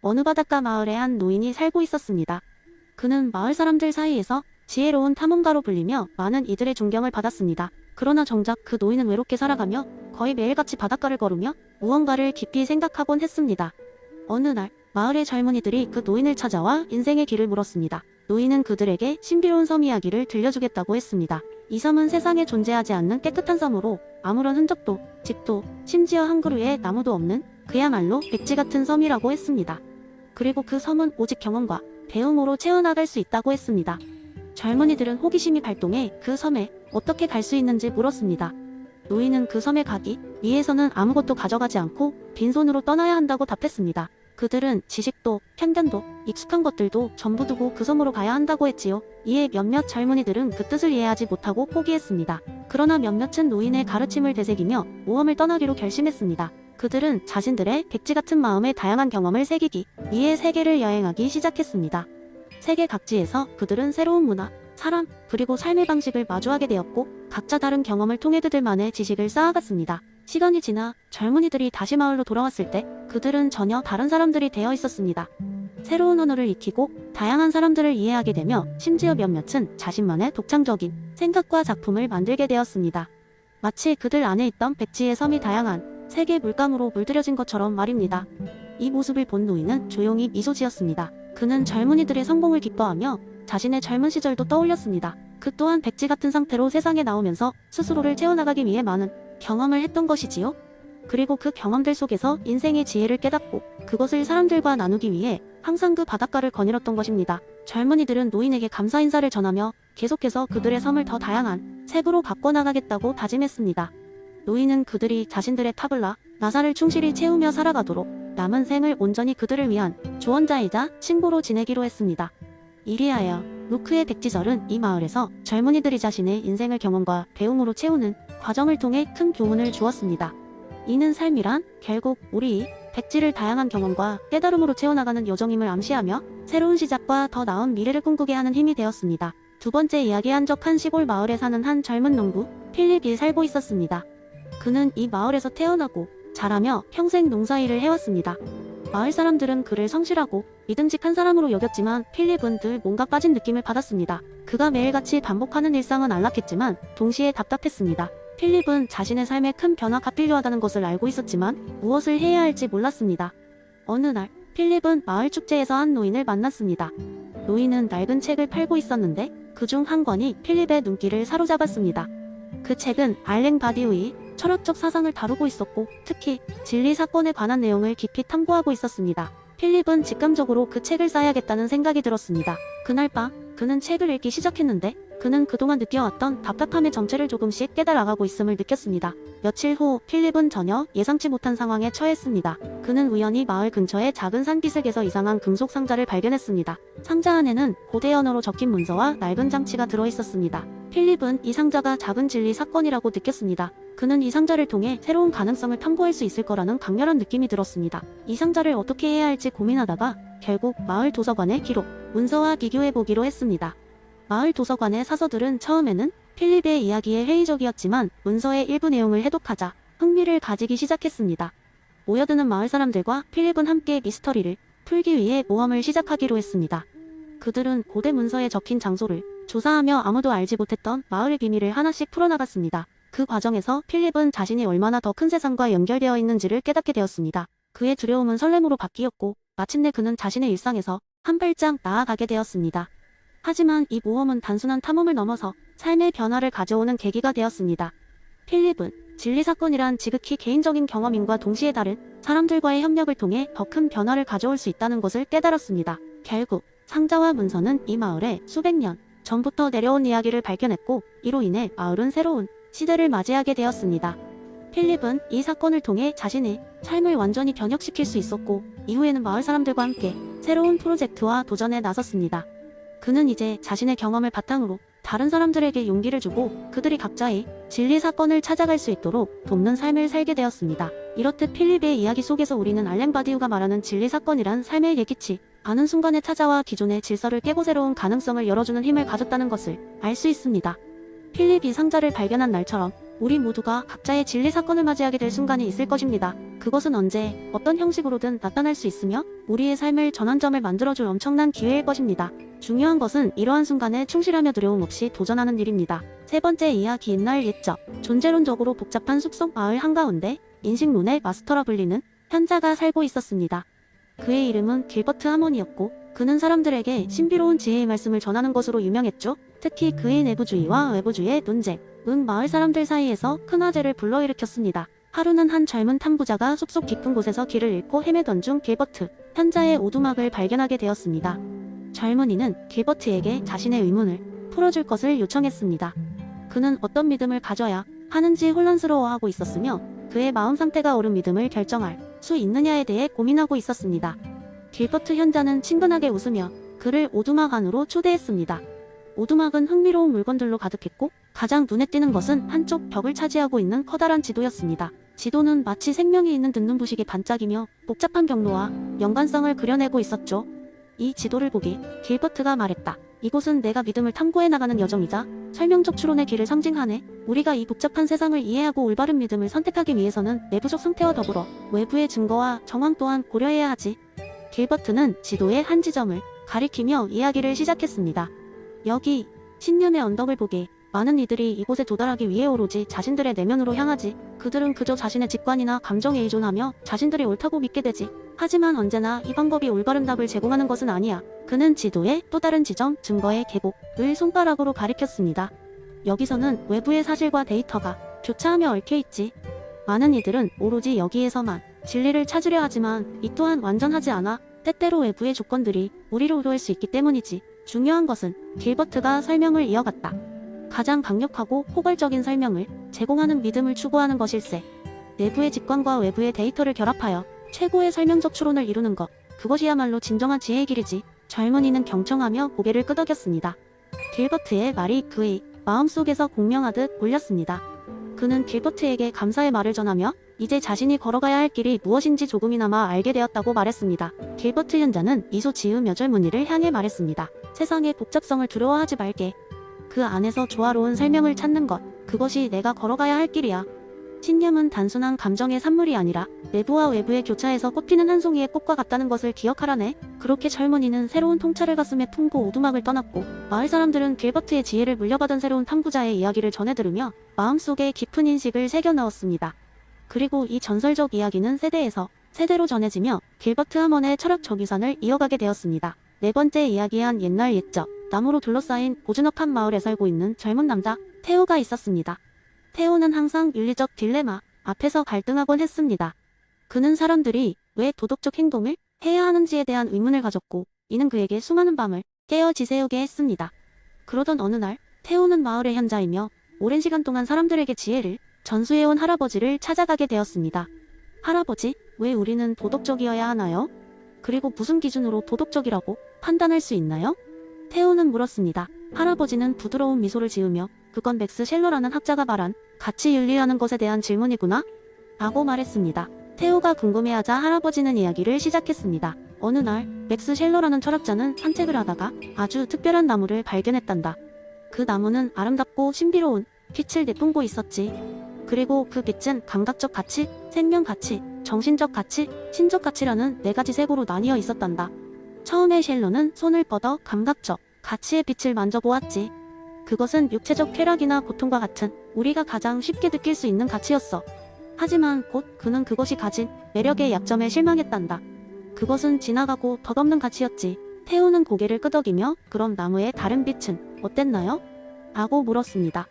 어느 바닷가 마을에 한 노인이 살고 있었습니다. 그는 마을 사람들 사이에서 지혜로운 탐험가로 불리며 많은 이들의 존경을 받았습니다. 그러나 정작 그 노인은 외롭게 살아가며 거의 매일같이 바닷가를 걸으며 무언가를 깊이 생각하곤 했습니다. 어느 날 마을의 젊은이들이 그 노인을 찾아와 인생의 길을 물었습니다. 노인은 그들에게 신비로운 섬 이야기를 들려주겠다고 했습니다. 이 섬은 세상에 존재하지 않는 깨끗한 섬으로 아무런 흔적도, 집도, 심지어 한 그루의 나무도 없는 그야말로 백지 같은 섬이라고 했습니다. 그리고 그 섬은 오직 경험과 배움으로 채워나갈 수 있다고 했습니다. 젊은이들은 호기심이 발동해 그 섬에 어떻게 갈 수 있는지 물었습니다. 노인은 그 섬에 가기 위해서는 아무것도 가져가지 않고 빈손으로 떠나야 한다고 답했습니다. 그들은 지식도, 편견도, 익숙한 것들도 전부 두고 그 섬으로 가야 한다고 했지요. 이에 몇몇 젊은이들은 그 뜻을 이해하지 못하고 포기했습니다. 그러나 몇몇은 노인의 가르침을 되새기며 모험을 떠나기로 결심했습니다. 그들은 자신들의 백지 같은 마음에 다양한 경험을 새기기 위해 세계를 여행하기 시작했습니다. 세계 각지에서 그들은 새로운 문화, 사람, 그리고 삶의 방식을 마주하게 되었고 각자 다른 경험을 통해 그들만의 지식을 쌓아갔습니다. 시간이 지나 젊은이들이 다시 마을로 돌아왔을 때 그들은 전혀 다른 사람들이 되어 있었습니다. 새로운 언어를 익히고 다양한 사람들을 이해하게 되며 심지어 몇몇은 자신만의 독창적인 생각과 작품을 만들게 되었습니다. 마치 그들 안에 있던 백지의 섬이 다양한 세계 물감으로 물들여진 것처럼 말입니다. 이 모습을 본 노인은 조용히 미소 지었습니다. 그는 젊은이들의 성공을 기뻐하며 자신의 젊은 시절도 떠올렸습니다. 그 또한 백지 같은 상태로 세상에 나오면서 스스로를 채워나가기 위해 많은 경험을 했던 것이지요. 그리고 그 경험들 속에서 인생의 지혜를 깨닫고 그것을 사람들과 나누기 위해 항상 그 바닷가를 거닐었던 것입니다. 젊은이들은 노인에게 감사 인사를 전하며 계속해서 그들의 섬을 더 다양한 색으로 바꿔나가겠다고 다짐했습니다. 노인은 그들이 자신들의 타블라, 나사를 충실히 채우며 살아가도록 남은 생을 온전히 그들을 위한 조언자이자 친구로 지내기로 했습니다. 이리하여 루크의 백지절은 이 마을에서 젊은이들이 자신의 인생을 경험과 배움으로 채우는 과정을 통해 큰 교훈을 주었습니다. 이는 삶이란 결국 우리 백지를 다양한 경험과 깨달음으로 채워나가는 여정임을 암시하며 새로운 시작과 더 나은 미래를 꿈꾸게 하는 힘이 되었습니다. 두 번째 이야기 한적한 시골 마을에 사는 한 젊은 농부 필립이 살고 있었습니다. 그는 이 마을에서 태어나고 자라며 평생 농사일을 해왔습니다. 마을 사람들은 그를 성실하고 믿음직한 사람으로 여겼지만 필립은 늘 뭔가 빠진 느낌을 받았습니다. 그가 매일같이 반복하는 일상은 안락했지만 동시에 답답했습니다. 필립은 자신의 삶에 큰 변화가 필요하다는 것을 알고 있었지만 무엇을 해야 할지 몰랐습니다. 어느 날 필립은 마을 축제에서 한 노인을 만났습니다. 노인은 낡은 책을 팔고 있었는데 그중 한 권이 필립의 눈길을 사로잡았습니다. 그 책은 알랭 바디우의 철학적 사상을 다루고 있었고 특히 진리 사건에 관한 내용을 깊이 탐구하고 있었습니다. 필립은 직감적으로 그 책을 사야겠다는 생각이 들었습니다. 그날 밤 그는 책을 읽기 시작했는데 그는 그동안 느껴왔던 답답함의 정체를 조금씩 깨달아가고 있음을 느꼈습니다. 며칠 후 필립은 전혀 예상치 못한 상황에 처했습니다. 그는 우연히 마을 근처의 작은 산기슭에서 이상한 금속 상자를 발견했습니다. 상자 안에는 고대 언어로 적힌 문서와 낡은 장치가 들어있었습니다. 필립은 이 상자가 작은 진리 사건이라고 느꼈습니다. 그는 이 상자를 통해 새로운 가능성을 탐구할 수 있을 거라는 강렬한 느낌이 들었습니다. 이 상자를 어떻게 해야 할지 고민하다가 결국 마을 도서관의 기록, 문서와 비교해보기로 했습니다. 마을 도서관의 사서들은 처음에는 필립의 이야기에 회의적이었지만 문서의 일부 내용을 해독하자 흥미를 가지기 시작했습니다. 모여드는 마을 사람들과 필립은 함께 미스터리를 풀기 위해 모험을 시작하기로 했습니다. 그들은 고대 문서에 적힌 장소를 조사하며 아무도 알지 못했던 마을의 비밀을 하나씩 풀어나갔습니다. 그 과정에서 필립은 자신이 얼마나 더 큰 세상과 연결되어 있는지를 깨닫게 되었습니다. 그의 두려움은 설렘으로 바뀌었고 마침내 그는 자신의 일상에서 한 발짝 나아가게 되었습니다. 하지만 이 모험은 단순한 탐험을 넘어서 삶의 변화를 가져오는 계기가 되었습니다. 필립은 진리 사건이란 지극히 개인적인 경험임과 동시에 다른 사람들과의 협력을 통해 더 큰 변화를 가져올 수 있다는 것을 깨달았습니다. 결국 상자와 문서는 이 마을에 수백 년 전부터 내려온 이야기를 밝혀냈고 이로 인해 마을은 새로운 시대를 맞이하게 되었습니다. 필립은 이 사건을 통해 자신의 삶을 완전히 변혁시킬 수 있었고 이후에는 마을 사람들과 함께 새로운 프로젝트와 도전에 나섰습니다. 그는 이제 자신의 경험을 바탕으로 다른 사람들에게 용기를 주고 그들이 각자의 진리 사건을 찾아갈 수 있도록 돕는 삶을 살게 되었습니다. 이렇듯 필립의 이야기 속에서 우리는 알랭 바디우가 말하는 진리 사건이란 삶의 예기치 않은 순간에 찾아와 기존의 질서를 깨고 새로운 가능성을 열어주는 힘을 가졌다는 것을 알 수 있습니다. 필립이 상자를 발견한 날처럼 우리 모두가 각자의 진리 사건을 맞이하게 될 순간이 있을 것입니다. 그것은 언제, 어떤 형식으로든 나타날 수 있으며 우리의 삶을 전환점을 만들어줄 엄청난 기회일 것입니다. 중요한 것은 이러한 순간에 충실하며 두려움 없이 도전하는 일입니다. 세 번째 이야기 옛날 옛적. 존재론적으로 복잡한 숲속 마을 한가운데 인식론의 마스터라 불리는 현자가 살고 있었습니다. 그의 이름은 길버트 하몬이었고 그는 사람들에게 신비로운 지혜의 말씀을 전하는 것으로 유명했죠. 특히 그의 내부주의와 외부주의의 논쟁, 마을 사람들 사이에서 큰 화제를 불러일으켰습니다. 하루는 한 젊은 탐구자가 숲속 깊은 곳에서 길을 잃고 헤매던 중 길버트, 현자의 오두막을 발견하게 되었습니다. 젊은이는 길버트에게 자신의 의문을 풀어줄 것을 요청했습니다. 그는 어떤 믿음을 가져야 하는지 혼란스러워하고 있었으며 그의 마음 상태가 옳은 믿음을 결정할 수 있느냐에 대해 고민하고 있었습니다. 길버트 현자는 친근하게 웃으며 그를 오두막 안으로 초대했습니다. 오두막은 흥미로운 물건들로 가득했고 가장 눈에 띄는 것은 한쪽 벽을 차지하고 있는 커다란 지도였습니다. 지도는 마치 생명이 있는 듯 눈부시게 반짝이며 복잡한 경로와 연관성을 그려내고 있었죠. 이 지도를 보기 길버트가 말했다. 이곳은 내가 믿음을 탐구해 나가는 여정이자 설명적 추론의 길을 상징하네. 우리가 이 복잡한 세상을 이해하고 올바른 믿음을 선택하기 위해서는 내부적 상태와 더불어 외부의 증거와 정황 또한 고려해야 하지. 길버트는 지도의 한 지점을 가리키며 이야기를 시작했습니다. 여기 신념의 언덕을 보게. 많은 이들이 이곳에 도달하기 위해 오로지 자신들의 내면으로 향하지. 그들은 그저 자신의 직관이나 감정에 의존하며 자신들이 옳다고 믿게 되지. 하지만 언제나 이 방법이 올바른 답을 제공하는 것은 아니야. 그는 지도의 또 다른 지점, 증거의 계곡을 손가락으로 가리켰습니다. 여기서는 외부의 사실과 데이터가 교차하며 얽혀있지. 많은 이들은 오로지 여기에서만 진리를 찾으려 하지만 이 또한 완전하지 않아. 때때로 외부의 조건들이 우리를 우려할 수 있기 때문이지. 중요한 것은 길버트가 설명을 이어갔다. 가장 강력하고 포괄적인 설명을 제공하는 믿음을 추구하는 것일세. 내부의 직관과 외부의 데이터를 결합하여 최고의 설명적 추론을 이루는 것. 그것이야말로 진정한 지혜의 길이지. 젊은이는 경청하며 고개를 끄덕였습니다. 길버트의 말이 그의 마음속에서 공명하듯 울렸습니다. 그는 길버트에게 감사의 말을 전하며 이제 자신이 걸어가야 할 길이 무엇인지 조금이나마 알게 되었다고 말했습니다. 길버트 현자는 미소 지으며 젊은이를 향해 말했습니다. 세상의 복잡성을 두려워하지 말게. 그 안에서 조화로운 설명을 찾는 것, 그것이 내가 걸어가야 할 길이야. 신념은 단순한 감정의 산물이 아니라 내부와 외부의 교차에서 꽃피는 한 송이의 꽃과 같다는 것을 기억하라네. 그렇게 젊은이는 새로운 통찰을 가슴에 품고 오두막을 떠났고 마을 사람들은 길버트의 지혜를 물려받은 새로운 탐구자의 이야기를 전해 들으며 마음속에 깊은 인식을 새겨 넣었습니다. 그리고 이 전설적 이야기는 세대에서 세대로 전해지며 길버트 하몬의 철학적 유산을 이어가게 되었습니다. 네 번째 이야기한 옛날 옛적. 나무로 둘러싸인 고즈넉한 마을에 살고 있는 젊은 남자 테오가 있었습니다. 테오는 항상 윤리적 딜레마 앞에서 갈등하곤 했습니다. 그는 사람들이 왜 도덕적 행동을 해야 하는지에 대한 의문을 가졌고 이는 그에게 수많은 밤을 깨어 지새우게 했습니다. 그러던 어느 날 테오는 마을의 현자이며 오랜 시간 동안 사람들에게 지혜를 전수해온 할아버지를 찾아가게 되었습니다. 할아버지, 왜 우리는 도덕적이어야 하나요? 그리고 무슨 기준으로 도덕적이라고 판단할 수 있나요? 테오는 물었습니다. 할아버지는 부드러운 미소를 지으며 그건 맥스 셸러라는 학자가 말한 가치윤리라는 것에 대한 질문이구나? 라고 말했습니다. 테오가 궁금해하자 할아버지는 이야기를 시작했습니다. 어느 날 맥스 셸러라는 철학자는 산책을 하다가 아주 특별한 나무를 발견했단다. 그 나무는 아름답고 신비로운 빛을 내뿜고 있었지. 그리고 그 빛은 감각적 가치, 생명 가치, 정신적 가치, 신적 가치라는 네 가지 색으로 나뉘어 있었단다. 처음에 셸러는 손을 뻗어 감각적 가치의 빛을 만져보았지. 그것은 육체적 쾌락이나 고통과 같은 우리가 가장 쉽게 느낄 수 있는 가치였어. 하지만 곧 그는 그것이 가진 매력의 약점에 실망했단다. 그것은 지나가고 덧없는 가치였지. 테오는 고개를 끄덕이며 그럼 나무의 다른 빛은 어땠나요? 라고 물었습니다.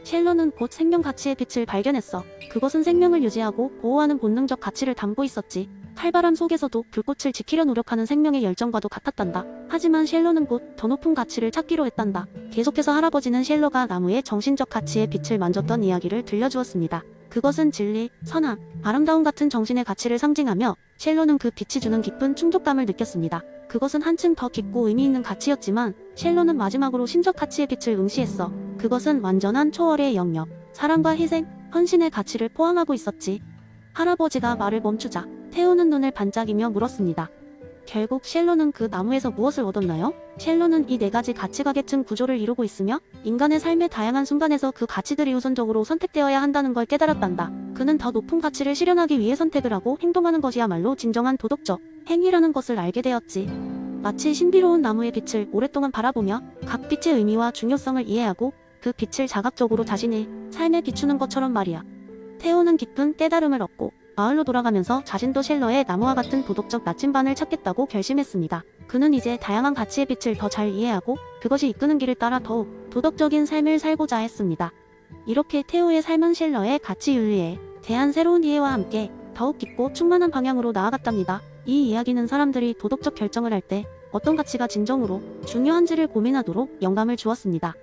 셸러는 곧 생명 가치의 빛을 발견했어. 그것은 생명을 유지하고 보호하는 본능적 가치를 담고 있었지. 칼바람 속에서도 불꽃을 지키려 노력하는 생명의 열정과도 같았단다. 하지만 셸러는 곧 더 높은 가치를 찾기로 했단다. 계속해서 할아버지는 셸러가 나무의 정신적 가치의 빛을 만졌던 이야기를 들려주었습니다. 그것은 진리, 선함, 아름다움 같은 정신의 가치를 상징하며 셸러는 그 빛이 주는 깊은 충족감을 느꼈습니다. 그것은 한층 더 깊고 의미 있는 가치였지만 셸러는 마지막으로 신적 가치의 빛을 응시했어. 그것은 완전한 초월의 영역, 사랑과 희생, 헌신의 가치를 포함하고 있었지. 할아버지가 말을 멈추자 테오는 눈을 반짝이며 물었습니다. 결국 쉘러는 그 나무에서 무엇을 얻었나요? 쉘러는 이 네 가지 가치가 계층 구조를 이루고 있으며 인간의 삶의 다양한 순간에서 그 가치들이 우선적으로 선택되어야 한다는 걸 깨달았단다. 그는 더 높은 가치를 실현하기 위해 선택을 하고 행동하는 것이야말로 진정한 도덕적 행위라는 것을 알게 되었지. 마치 신비로운 나무의 빛을 오랫동안 바라보며 각 빛의 의미와 중요성을 이해하고 그 빛을 자각적으로 자신의 삶에 비추는 것처럼 말이야. 테오는 깊은 깨달음을 얻고 마을로 돌아가면서 자신도 쉘러의 나무와 같은 도덕적 나침반을 찾겠다고 결심했습니다. 그는 이제 다양한 가치의 빛을 더 잘 이해하고 그것이 이끄는 길을 따라 더욱 도덕적인 삶을 살고자 했습니다. 이렇게 테오의 삶은 쉘러의 가치 윤리에 대한 새로운 이해와 함께 더욱 깊고 충만한 방향으로 나아갔답니다. 이 이야기는 사람들이 도덕적 결정을 할 때 어떤 가치가 진정으로 중요한지를 고민하도록 영감을 주었습니다.